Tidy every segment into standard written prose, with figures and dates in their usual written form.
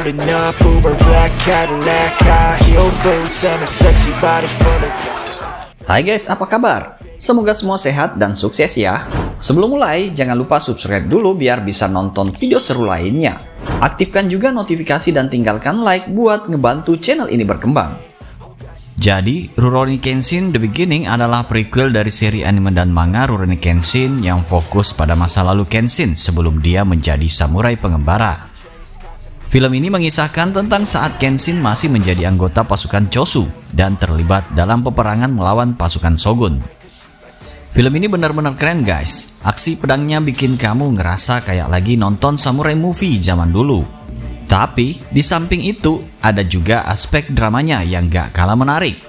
Loading up, Uber black Cadillac, high heel boots and a sexy body full of. Hai guys, apa kabar? Semoga semua sehat dan sukses ya. Sebelum mulai, jangan lupa subscribe dulu biar bisa nonton video seru lainnya. Aktifkan juga notifikasi dan tinggalkan like buat ngebantu channel ini berkembang. Jadi, Rurouni Kenshin The Beginning adalah prequel dari seri anime dan manga Rurouni Kenshin yang fokus pada masa lalu Kenshin sebelum dia menjadi samurai pengembara. Film ini mengisahkan tentang saat Kenshin masih menjadi anggota pasukan Chosu dan terlibat dalam peperangan melawan pasukan Shogun. Film ini benar-benar keren guys. Aksi pedangnya bikin kamu ngerasa kayak lagi nonton samurai movie zaman dulu. Tapi di samping itu ada juga aspek dramanya yang gak kalah menarik.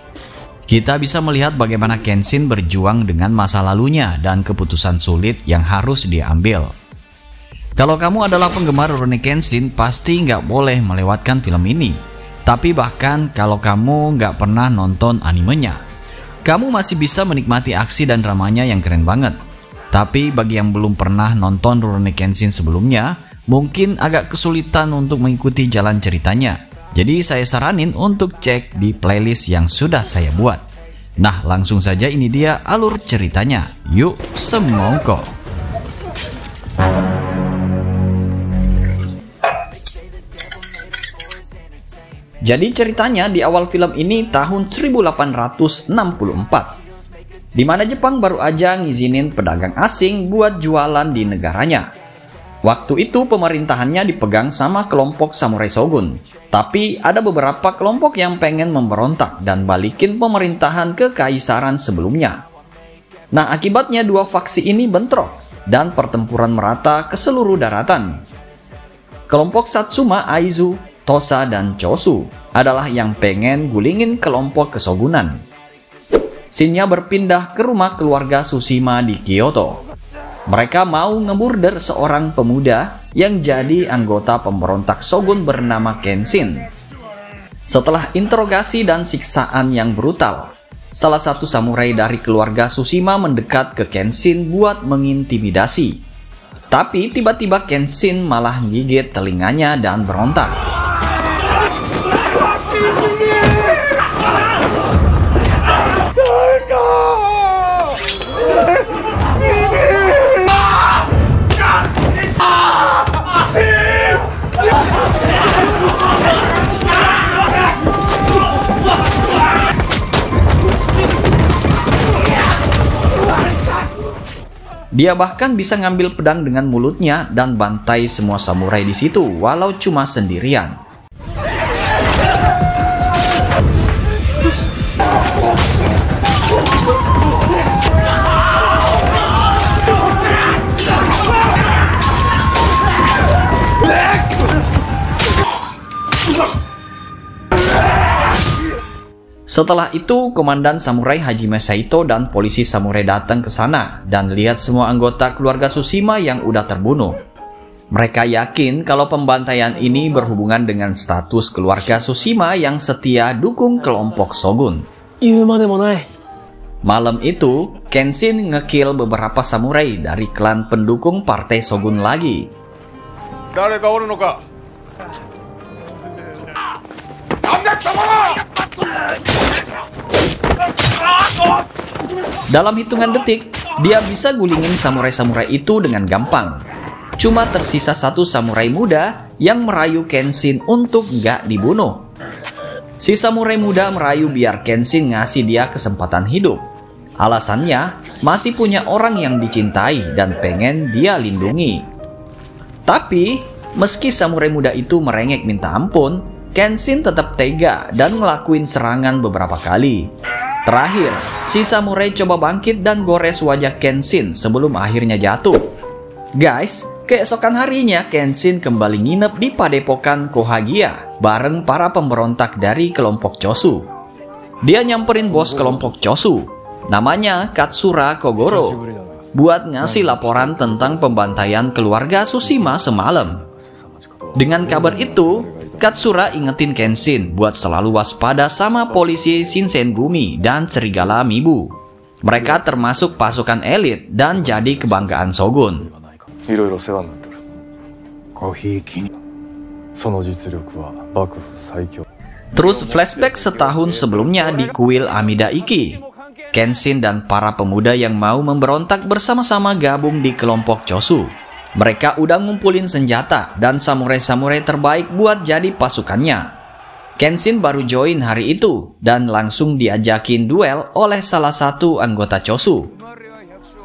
Kita bisa melihat bagaimana Kenshin berjuang dengan masa lalunya dan keputusan sulit yang harus diambil. Kalau kamu adalah penggemar Rurouni Kenshin, pasti nggak boleh melewatkan film ini. Tapi bahkan kalau kamu nggak pernah nonton animenya, kamu masih bisa menikmati aksi dan dramanya yang keren banget. Tapi bagi yang belum pernah nonton Rurouni Kenshin sebelumnya, mungkin agak kesulitan untuk mengikuti jalan ceritanya. Jadi saya saranin untuk cek di playlist yang sudah saya buat. Nah, langsung saja ini dia alur ceritanya. Yuk, semongko. Jadi ceritanya di awal film ini tahun 1864, di mana Jepang baru aja ngizinin pedagang asing buat jualan di negaranya. Waktu itu pemerintahannya dipegang sama kelompok samurai Shogun, tapi ada beberapa kelompok yang pengen memberontak dan balikin pemerintahan ke kekaisaran sebelumnya. Nah, akibatnya dua faksi ini bentrok dan pertempuran merata ke seluruh daratan. Kelompok Satsuma, Aizu, Tosa, dan Chosu adalah yang pengen gulingin kelompok kesogunan. Scene-nya berpindah ke rumah keluarga Tsushima di Kyoto. Mereka mau ngeburder seorang pemuda yang jadi anggota pemberontak Shogun bernama Kenshin. Setelah interogasi dan siksaan yang brutal, salah satu samurai dari keluarga Tsushima mendekat ke Kenshin buat mengintimidasi. Tapi tiba-tiba Kenshin malah gigit telinganya dan berontak. Dia bahkan bisa ngambil pedang dengan mulutnya dan bantai semua samurai di situ, walau cuma sendirian. Setelah itu, Komandan Samurai Hajime Saito dan polisi samurai datang ke sana dan lihat semua anggota keluarga Tsushima yang udah terbunuh. Mereka yakin kalau pembantaian ini berhubungan dengan status keluarga Tsushima yang setia dukung kelompok Shogun. Malam itu, Kenshin ngekill beberapa samurai dari klan pendukung partai Shogun lagi. Dalam hitungan detik, dia bisa gulingin samurai-samurai itu dengan gampang. Cuma tersisa satu samurai muda yang merayu Kenshin untuk nggak dibunuh. Si samurai muda merayu biar Kenshin ngasih dia kesempatan hidup. Alasannya, masih punya orang yang dicintai dan pengen dia lindungi. Tapi, meski samurai muda itu merengek minta ampun, Kenshin tetap tega dan ngelakuin serangan beberapa kali. Terakhir, si samurai coba bangkit dan gores wajah Kenshin sebelum akhirnya jatuh. Guys, keesokan harinya Kenshin kembali nginep di padepokan Kohagia bareng para pemberontak dari kelompok Chosu. Dia nyamperin bos kelompok Chosu, namanya Katsura Kogoro, buat ngasih laporan tentang pembantaian keluarga Tsushima semalam. Dengan kabar itu, Katsura ingetin Kenshin buat selalu waspada sama polisi Shinsengumi dan serigala Mibu. Mereka termasuk pasukan elit dan jadi kebanggaan Shogun. Terus flashback setahun sebelumnya di kuil Amida Iki. Kenshin dan para pemuda yang mau memberontak bersama-sama gabung di kelompok Chosu. Mereka udah ngumpulin senjata dan samurai-samurai terbaik buat jadi pasukannya. Kenshin baru join hari itu dan langsung diajakin duel oleh salah satu anggota Chosu.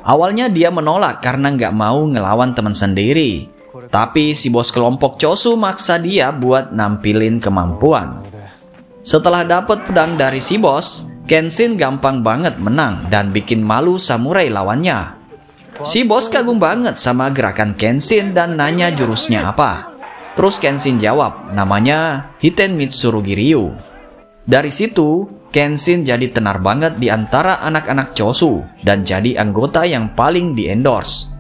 Awalnya dia menolak karena nggak mau ngelawan teman sendiri. Tapi si bos kelompok Chosu maksa dia buat nampilin kemampuan. Setelah dapat pedang dari si bos, Kenshin gampang banget menang dan bikin malu samurai lawannya. Si bos kagum banget sama gerakan Kenshin dan nanya jurusnya apa. Terus Kenshin jawab, namanya Hiten Mitsurugi Ryu. Dari situ, Kenshin jadi tenar banget di antara anak-anak Chosu dan jadi anggota yang paling di-endorse.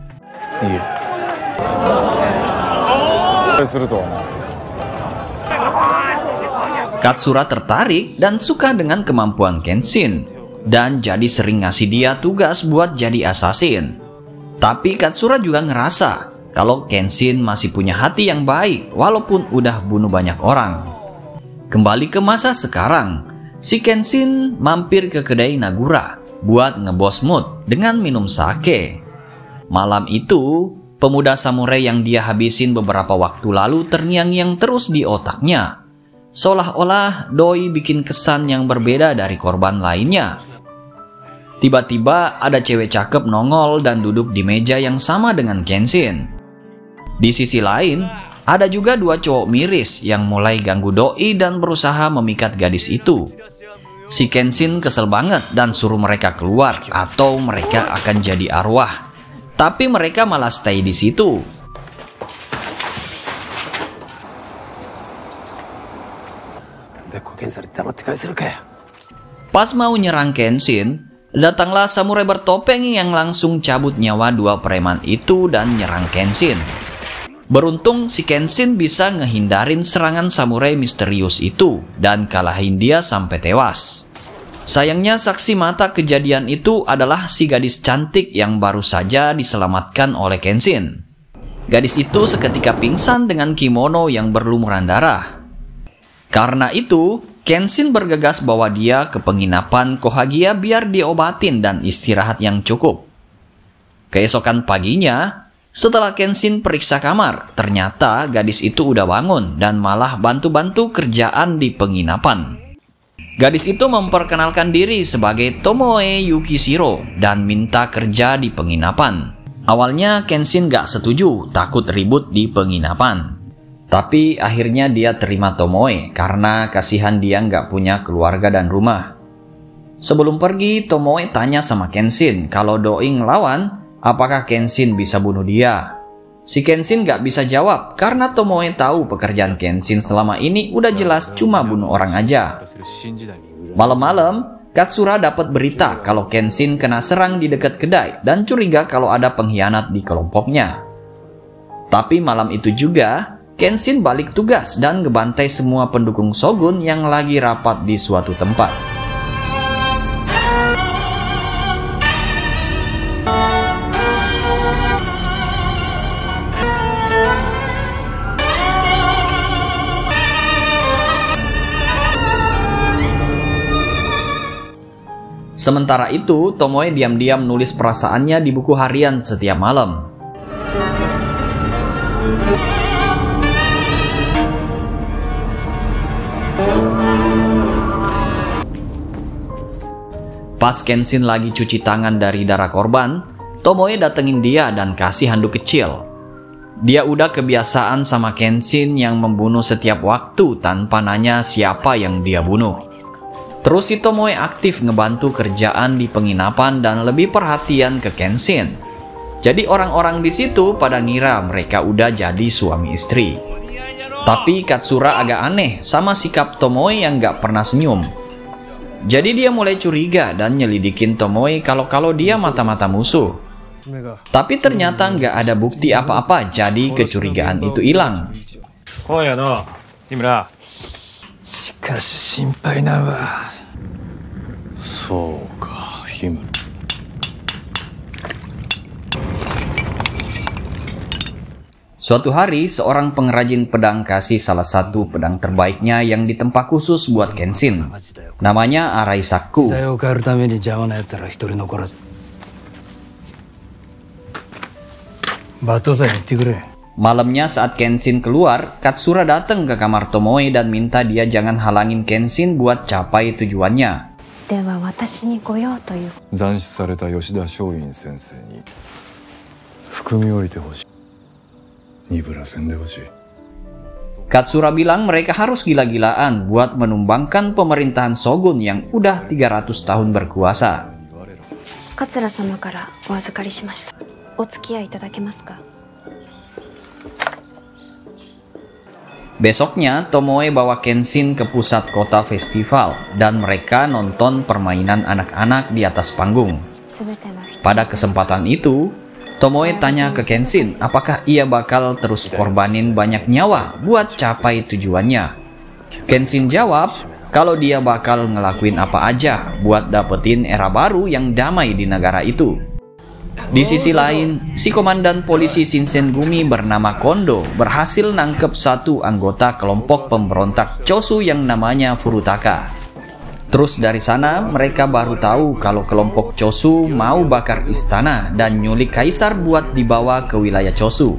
Katsura tertarik dan suka dengan kemampuan Kenshin dan jadi sering ngasih dia tugas buat jadi assassin. Tapi Katsura juga ngerasa kalau Kenshin masih punya hati yang baik walaupun udah bunuh banyak orang. Kembali ke masa sekarang, si Kenshin mampir ke kedai Nagura buat ngebos mood dengan minum sake. Malam itu, pemuda samurai yang dia habisin beberapa waktu lalu terngiang-ngiang terus di otaknya. Seolah-olah doi bikin kesan yang berbeda dari korban lainnya. Tiba-tiba ada cewek cakep nongol dan duduk di meja yang sama dengan Kenshin. Di sisi lain, ada juga dua cowok miris yang mulai ganggu doi dan berusaha memikat gadis itu. Si Kenshin kesel banget dan suruh mereka keluar atau mereka akan jadi arwah. Tapi mereka malah stay di situ. Pas mau nyerang Kenshin, datanglah samurai bertopeng yang langsung cabut nyawa dua preman itu dan nyerang Kenshin. Beruntung si Kenshin bisa ngehindarin serangan samurai misterius itu dan kalahin dia sampai tewas. Sayangnya saksi mata kejadian itu adalah si gadis cantik yang baru saja diselamatkan oleh Kenshin. Gadis itu seketika pingsan dengan kimono yang berlumuran darah. Karena itu, Kenshin bergegas bawa dia ke penginapan Kohagia biar diobatin dan istirahat yang cukup. Keesokan paginya, setelah Kenshin periksa kamar, ternyata gadis itu udah bangun dan malah bantu-bantu kerjaan di penginapan. Gadis itu memperkenalkan diri sebagai Tomoe Yukishiro dan minta kerja di penginapan. Awalnya Kenshin gak setuju, takut ribut di penginapan. Tapi akhirnya dia terima Tomoe karena kasihan dia gak punya keluarga dan rumah. Sebelum pergi, Tomoe tanya sama Kenshin kalau doi ngelawan, apakah Kenshin bisa bunuh dia. Si Kenshin gak bisa jawab karena Tomoe tahu pekerjaan Kenshin selama ini udah jelas cuma bunuh orang aja. Malam-malam, Katsura dapat berita kalau Kenshin kena serang di dekat kedai dan curiga kalau ada pengkhianat di kelompoknya. Tapi malam itu juga, Kenshin balik tugas dan ngebantai semua pendukung Shogun yang lagi rapat di suatu tempat. Sementara itu, Tomoe diam-diam nulis perasaannya di buku harian setiap malam. Pas Kenshin lagi cuci tangan dari darah korban, Tomoe datengin dia dan kasih handuk kecil. Dia udah kebiasaan sama Kenshin yang membunuh setiap waktu tanpa nanya siapa yang dia bunuh. Terus si Tomoe aktif ngebantu kerjaan di penginapan dan lebih perhatian ke Kenshin. Jadi orang-orang di situ pada ngira mereka udah jadi suami istri. Tapi Katsura agak aneh sama sikap Tomoe yang gak pernah senyum. Jadi dia mulai curiga dan nyelidikin Tomoe kalau dia mata-mata musuh. Tapi ternyata gak ada bukti apa-apa, jadi kecurigaan itu hilang. Oh ya no, Himura. しかし心配だわ。そうか、ヒム。Suatu hari, seorang pengrajin pedang kasih salah satu pedang terbaiknya yang ditempa khusus buat Kenshin. Namanya Araisaku. Malamnya saat Kenshin keluar, Katsura datang ke kamar Tomoe dan minta dia jangan halangin Kenshin buat capai tujuannya. では私に来ようという。斬首された吉田松陰先生に含み置いてほしい。鈍らせんでほしい。 Katsura bilang mereka harus gila-gilaan buat menumbangkan pemerintahan Shogun yang udah 300 tahun berkuasa. 桂様からお預かりしました。お付き合いいただけますか？ Besoknya, Tomoe bawa Kenshin ke pusat kota festival dan mereka nonton permainan anak-anak di atas panggung. Pada kesempatan itu, Tomoe tanya ke Kenshin apakah ia bakal terus korbanin banyak nyawa buat capai tujuannya. Kenshin jawab kalau dia bakal ngelakuin apa aja buat dapetin era baru yang damai di negara itu. Di sisi lain, si komandan polisi Shinsengumi bernama Kondo berhasil nangkep satu anggota kelompok pemberontak Chosu yang namanya Furutaka. Terus dari sana mereka baru tahu kalau kelompok Chosu mau bakar istana dan nyulik kaisar buat dibawa ke wilayah Chosu.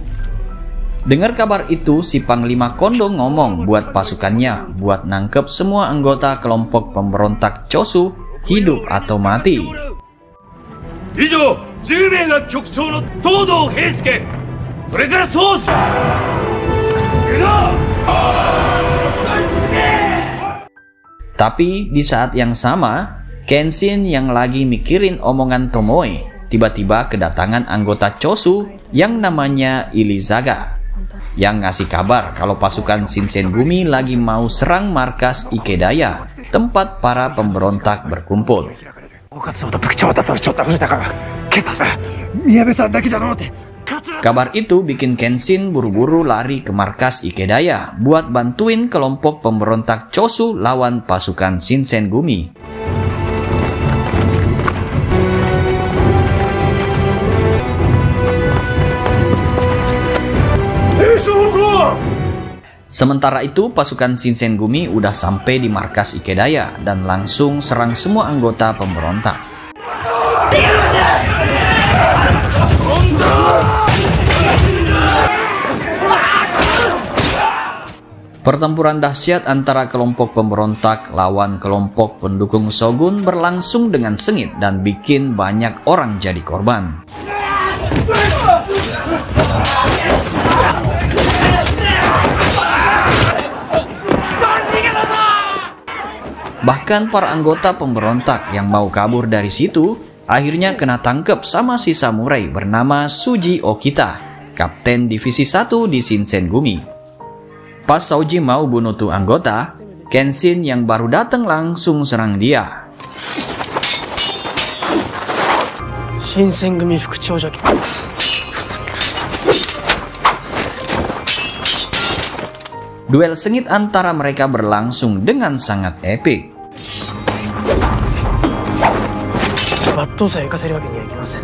Dengar kabar itu, si Panglima Kondo ngomong buat pasukannya buat nangkep semua anggota kelompok pemberontak Chosu, hidup atau mati. 以上10名が局長の東堂平介、それから宗師。 Tapi di saat yang sama, Kenshin yang lagi mikirin omongan Tomoe tiba-tiba kedatangan anggota Chosu yang namanya Ilizaga yang ngasih kabar kalau pasukan Shinsengumi lagi mau serang markas Ikedaya, tempat para pemberontak berkumpul. Kabar itu bikin Kenshin buru-buru lari ke markas Ikedaya buat bantuin kelompok pemberontak Chosu lawan pasukan Shinsengumi. Sementara itu, pasukan Shinsengumi udah sampai di markas Ikedaya dan langsung serang semua anggota pemberontak. Pertempuran dahsyat antara kelompok pemberontak lawan kelompok pendukung Shogun berlangsung dengan sengit dan bikin banyak orang jadi korban. Bahkan para anggota pemberontak yang mau kabur dari situ akhirnya kena tangkep sama si samurai bernama Suji Okita, kapten divisi 1 di Shinsengumi. Pas Suji mau bunuh tuh anggota, Kenshin yang baru datang langsung serang dia. Shinsengumi Fukuchouja. Duel sengit antara mereka berlangsung dengan sangat epik. 抜刀斎を行かせるわけにはいきません。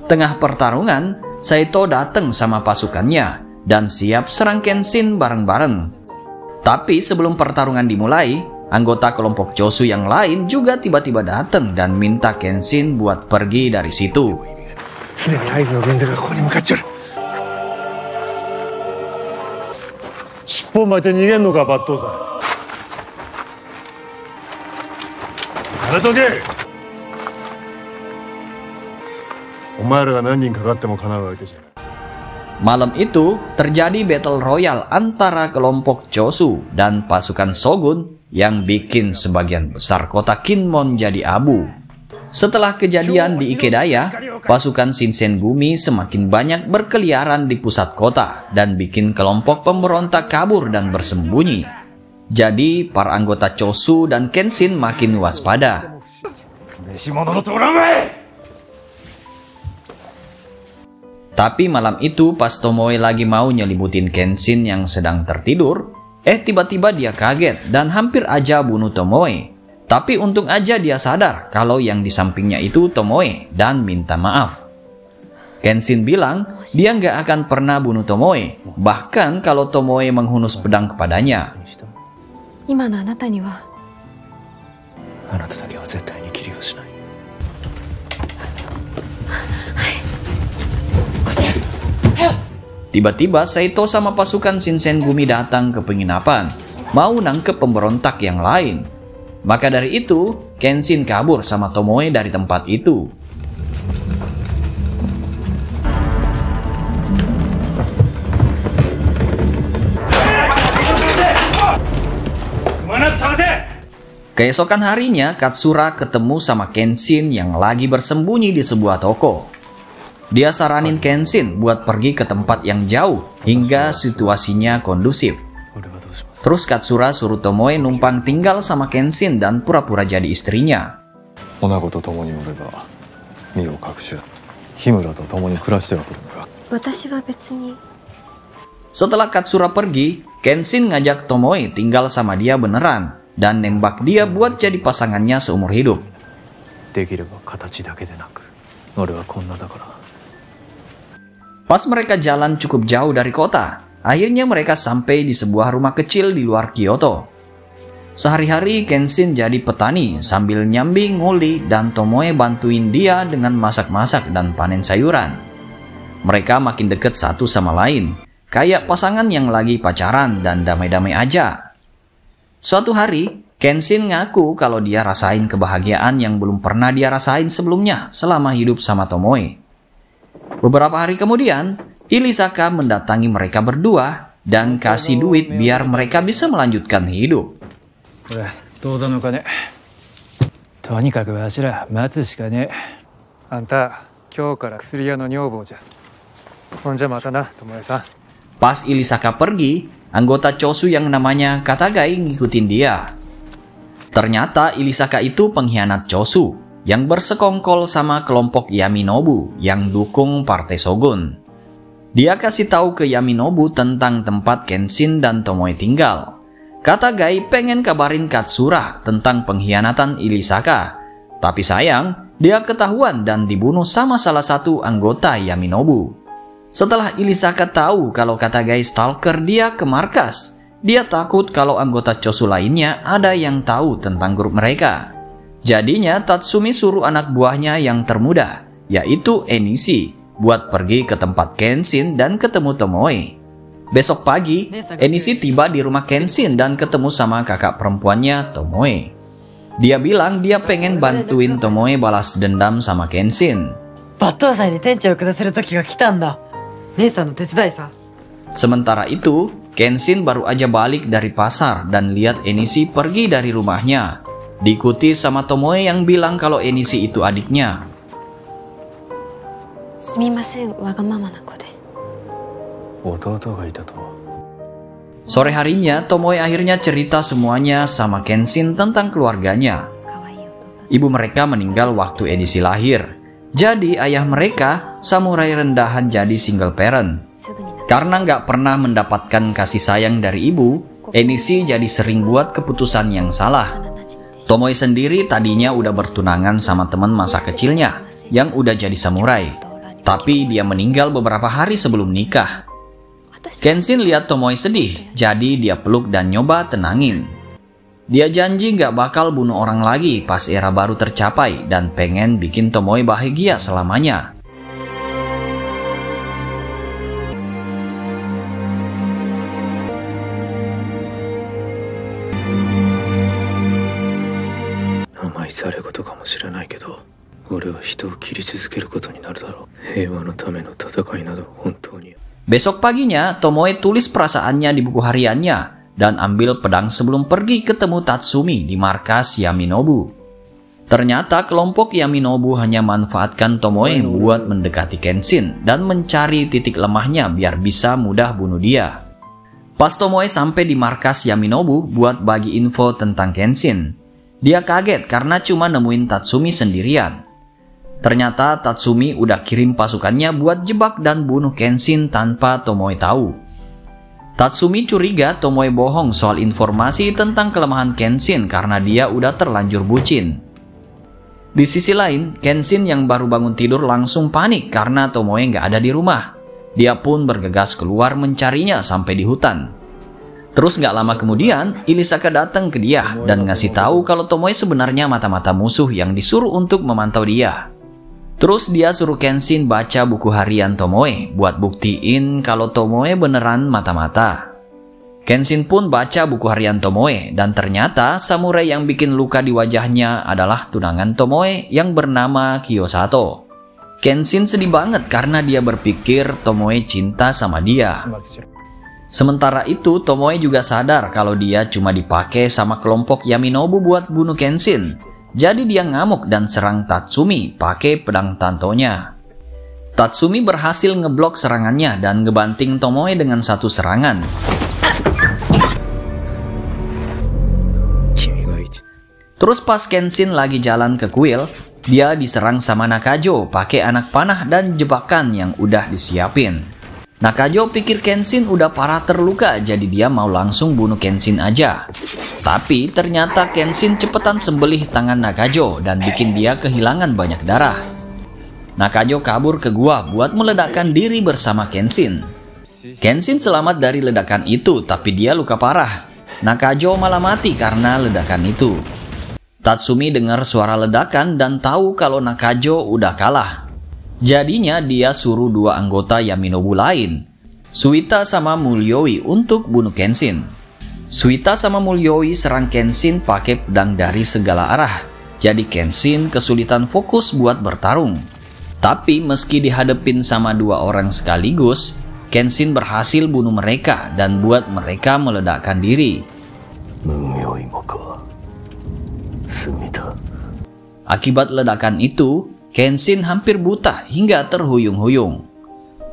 Tengah pertarungan, Saito datang sama pasukannya dan siap serang Kenshin bareng-bareng. Tapi sebelum pertarungan dimulai, anggota kelompok Chosu yang lain juga tiba-tiba datang dan minta Kenshin buat pergi dari situ. Malam itu terjadi battle royal antara kelompok Chosu dan pasukan Shogun yang bikin sebagian besar kota Kinmon jadi abu. Setelah kejadian di Ikedaya, pasukan Shinsengumi semakin banyak berkeliaran di pusat kota dan bikin kelompok pemberontak kabur dan bersembunyi. Jadi para anggota Chosu dan Kenshin makin waspada. Tapi malam itu pas Tomoe lagi mau nyelimutin Kenshin yang sedang tertidur, tiba-tiba dia kaget dan hampir aja bunuh Tomoe. Tapi untung aja dia sadar kalau yang di sampingnya itu Tomoe dan minta maaf. Kenshin bilang dia nggak akan pernah bunuh Tomoe, bahkan kalau Tomoe menghunus pedang kepadanya. 今のあなたにはあなただけは絶対に切りはしない。 Tiba-tiba Saito sama pasukan Shinsengumi datang ke penginapan, mau nangkep pemberontak yang lain. Maka dari itu, Kenshin kabur sama Tomoe dari tempat itu. Keesokan harinya, Katsura ketemu sama Kenshin yang lagi bersembunyi di sebuah toko. Dia saranin Kenshin buat pergi ke tempat yang jauh hingga situasinya kondusif. Terus Katsura suruh Tomoe numpang tinggal sama Kenshin dan pura-pura jadi istrinya. Setelah Katsura pergi, Kenshin ngajak Tomoe tinggal sama dia beneran dan nembak dia buat jadi pasangannya seumur hidup. Pas mereka jalan cukup jauh dari kota, akhirnya mereka sampai di sebuah rumah kecil di luar Kyoto. Sehari-hari Kenshin jadi petani sambil nyambi nguli dan Tomoe bantuin dia dengan masak-masak dan panen sayuran. Mereka makin deket satu sama lain, kayak pasangan yang lagi pacaran dan damai-damai aja. Suatu hari, Kenshin ngaku kalau dia rasain kebahagiaan yang belum pernah dia rasain sebelumnya selama hidup sama Tomoe. Beberapa hari kemudian, Ilisaka mendatangi mereka berdua dan kasih duit biar mereka bisa melanjutkan hidup. Pas Ilisaka pergi, anggota Chosu yang namanya Katagai ngikutin dia. Ternyata Ilisaka itu pengkhianat Chosu yang bersekongkol sama kelompok Yaminobu yang dukung partai Shogun. Dia kasih tahu ke Yaminobu tentang tempat Kenshin dan Tomoe tinggal. Katagai pengen kabarin Katsura tentang pengkhianatan Ilisaka. Tapi sayang, dia ketahuan dan dibunuh sama salah satu anggota Yaminobu. Setelah Ilisaka tahu kalau Katagai stalker dia ke markas, dia takut kalau anggota Chosu lainnya ada yang tahu tentang grup mereka. Jadinya Tatsumi suruh anak buahnya yang termuda, yaitu Enishi, buat pergi ke tempat Kenshin dan ketemu Tomoe. Besok pagi, Enishi tiba di rumah Kenshin dan ketemu sama kakak perempuannya Tomoe. Dia bilang dia pengen bantuin Tomoe balas dendam sama Kenshin. Sementara itu, Kenshin baru aja balik dari pasar dan lihat Enishi pergi dari rumahnya. Diikuti sama Tomoe yang bilang kalau Enishi itu adiknya. Sore harinya, Tomoe akhirnya cerita semuanya sama Kenshin tentang keluarganya. Ibu mereka meninggal waktu Enishi lahir. Jadi ayah mereka, samurai rendahan jadi single parent. Karena nggak pernah mendapatkan kasih sayang dari ibu, Enishi jadi sering buat keputusan yang salah. Tomoe sendiri tadinya udah bertunangan sama teman masa kecilnya yang udah jadi samurai. Tapi dia meninggal beberapa hari sebelum nikah. Kenshin lihat Tomoe sedih, jadi dia peluk dan nyoba tenangin. Dia janji nggak bakal bunuh orang lagi pas era baru tercapai dan pengen bikin Tomoe bahagia selamanya. Besok paginya, Tomoe tulis perasaannya di buku hariannya dan ambil pedang sebelum pergi ketemu Tatsumi di markas Yaminobu. Ternyata kelompok Yaminobu hanya manfaatkan Tomoe buat mendekati Kenshin dan mencari titik lemahnya biar bisa mudah bunuh dia. Pas Tomoe sampai di markas Yaminobu buat bagi info tentang Kenshin, dia kaget karena cuma nemuin Tatsumi sendirian. Ternyata Tatsumi udah kirim pasukannya buat jebak dan bunuh Kenshin tanpa Tomoe tahu. Tatsumi curiga Tomoe bohong soal informasi tentang kelemahan Kenshin karena dia udah terlanjur bucin. Di sisi lain, Kenshin yang baru bangun tidur langsung panik karena Tomoe nggak ada di rumah. Dia pun bergegas keluar mencarinya sampai di hutan. Terus nggak lama kemudian, Ilisaka datang ke dia dan ngasih tahu kalau Tomoe sebenarnya mata-mata musuh yang disuruh untuk memantau dia. Terus dia suruh Kenshin baca buku harian Tomoe buat buktiin kalau Tomoe beneran mata-mata. Kenshin pun baca buku harian Tomoe dan ternyata samurai yang bikin luka di wajahnya adalah tunangan Tomoe yang bernama Kiyosato. Kenshin sedih banget karena dia berpikir Tomoe cinta sama dia. Sementara itu, Tomoe juga sadar kalau dia cuma dipakai sama kelompok Yaminobu buat bunuh Kenshin. Jadi dia ngamuk dan serang Tatsumi pakai pedang tantonya. Tatsumi berhasil ngeblok serangannya dan ngebanting Tomoe dengan satu serangan. Terus pas Kenshin lagi jalan ke kuil, dia diserang sama Nakajo pakai anak panah dan jebakan yang udah disiapin. Nakajo pikir Kenshin udah parah terluka, jadi dia mau langsung bunuh Kenshin aja. Tapi ternyata Kenshin cepetan sembelih tangan Nakajo dan bikin dia kehilangan banyak darah. Nakajo kabur ke gua buat meledakkan diri bersama Kenshin. Kenshin selamat dari ledakan itu, tapi dia luka parah. Nakajo malah mati karena ledakan itu. Tatsumi dengar suara ledakan dan tahu kalau Nakajo udah kalah. Jadinya dia suruh dua anggota Yaminobu lain, Suita sama Muryoi, untuk bunuh Kenshin. Suita sama Muryoi serang Kenshin pakai pedang dari segala arah. Jadi Kenshin kesulitan fokus buat bertarung. Tapi meski dihadepin sama dua orang sekaligus, Kenshin berhasil bunuh mereka dan buat mereka meledakkan diri. Akibat ledakan itu, Kenshin hampir buta hingga terhuyung-huyung.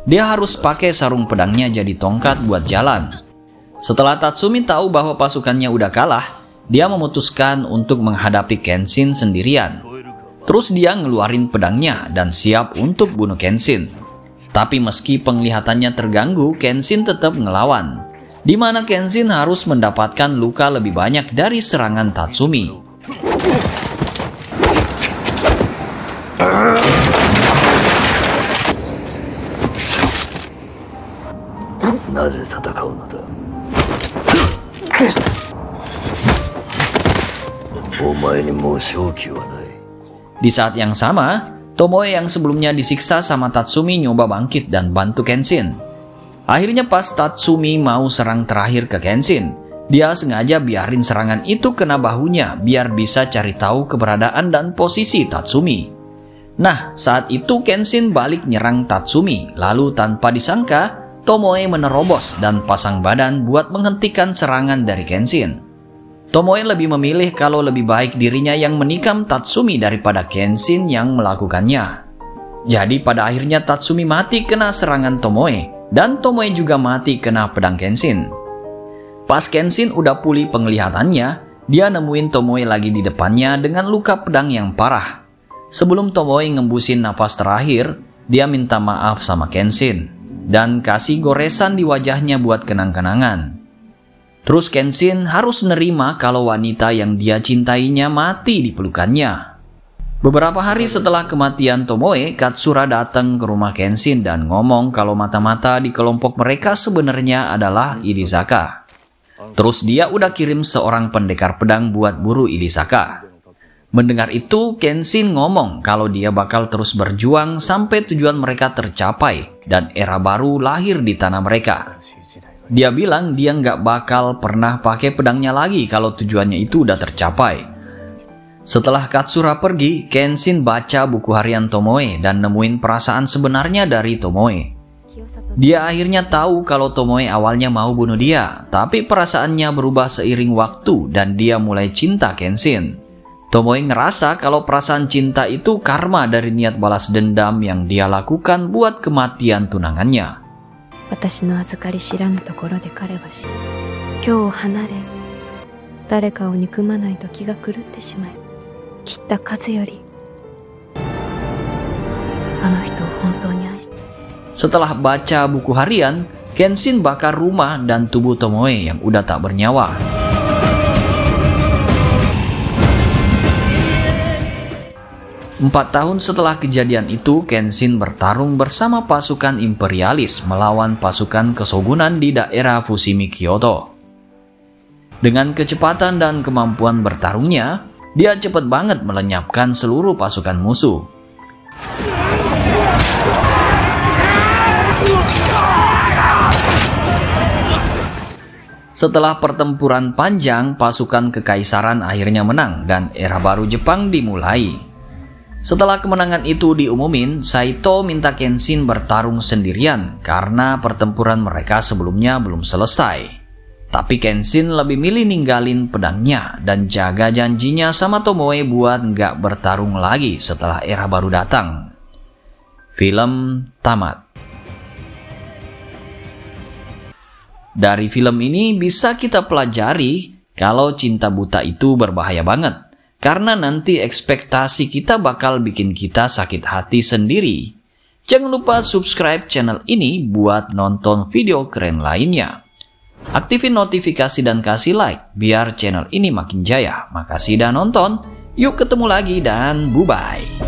Dia harus pakai sarung pedangnya jadi tongkat buat jalan. Setelah Tatsumi tahu bahwa pasukannya udah kalah, dia memutuskan untuk menghadapi Kenshin sendirian. Terus dia ngeluarin pedangnya dan siap untuk bunuh Kenshin. Tapi meski penglihatannya terganggu, Kenshin tetap ngelawan. Di mana Kenshin harus mendapatkan luka lebih banyak dari serangan Tatsumi. Di saat yang sama, Tomoe yang sebelumnya disiksa sama Tatsumi nyoba bangkit dan bantu Kenshin. Akhirnya pas Tatsumi mau serang terakhir ke Kenshin, dia sengaja biarin serangan itu kena bahunya biar bisa cari tahu keberadaan dan posisi Tatsumi. Nah, saat itu Kenshin balik nyerang Tatsumi, lalu tanpa disangka, Tomoe menerobos dan pasang badan buat menghentikan serangan dari Kenshin. Tomoe lebih memilih kalau lebih baik dirinya yang menikam Tatsumi daripada Kenshin yang melakukannya. Jadi pada akhirnya Tatsumi mati kena serangan Tomoe, dan Tomoe juga mati kena pedang Kenshin. Pas Kenshin udah pulih penglihatannya, dia nemuin Tomoe lagi di depannya dengan luka pedang yang parah. Sebelum Tomoe ngembusin napas terakhir, dia minta maaf sama Kenshin dan kasih goresan di wajahnya buat kenang-kenangan. Terus Kenshin harus nerima kalau wanita yang dia cintainya mati di pelukannya. Beberapa hari setelah kematian Tomoe, Katsura datang ke rumah Kenshin dan ngomong kalau mata-mata di kelompok mereka sebenarnya adalah Ilisaka. Terus dia udah kirim seorang pendekar pedang buat buru Ilisaka. Mendengar itu, Kenshin ngomong kalau dia bakal terus berjuang sampai tujuan mereka tercapai dan era baru lahir di tanah mereka. Dia bilang dia nggak bakal pernah pakai pedangnya lagi kalau tujuannya itu udah tercapai. Setelah Katsura pergi, Kenshin baca buku harian Tomoe dan nemuin perasaan sebenarnya dari Tomoe. Dia akhirnya tahu kalau Tomoe awalnya mau bunuh dia, tapi perasaannya berubah seiring waktu dan dia mulai cinta Kenshin. Tomoe ngerasa kalau perasaan cinta itu karma dari niat balas dendam yang dia lakukan buat kematian tunangannya. 私の預かり知らぬところで彼は死ぬ。今日を離れ、誰かを憎まないと気が狂ってしまい、切った数よりあの人を本当に愛して。 Setelah baca buku harian, Kenshin bakar rumah dan tubuh Tomoe yang udah tak bernyawa. Empat tahun setelah kejadian itu, Kenshin bertarung bersama pasukan imperialis melawan pasukan kesogunan di daerah Fushimi, Kyoto. Dengan kecepatan dan kemampuan bertarungnya, dia cepat banget melenyapkan seluruh pasukan musuh. Setelah pertempuran panjang, pasukan kekaisaran akhirnya menang dan era baru Jepang dimulai. Setelah kemenangan itu diumumin, Saito minta Kenshin bertarung sendirian karena pertempuran mereka sebelumnya belum selesai. Tapi Kenshin lebih milih ninggalin pedangnya dan jaga janjinya sama Tomoe buat nggak bertarung lagi setelah era baru datang. Film tamat. Dari film ini bisa kita pelajari kalau cinta buta itu berbahaya banget. Karena nanti ekspektasi kita bakal bikin kita sakit hati sendiri. Jangan lupa subscribe channel ini buat nonton video keren lainnya. Aktifin notifikasi dan kasih like biar channel ini makin jaya. Makasih udah nonton. Yuk ketemu lagi dan bye-bye.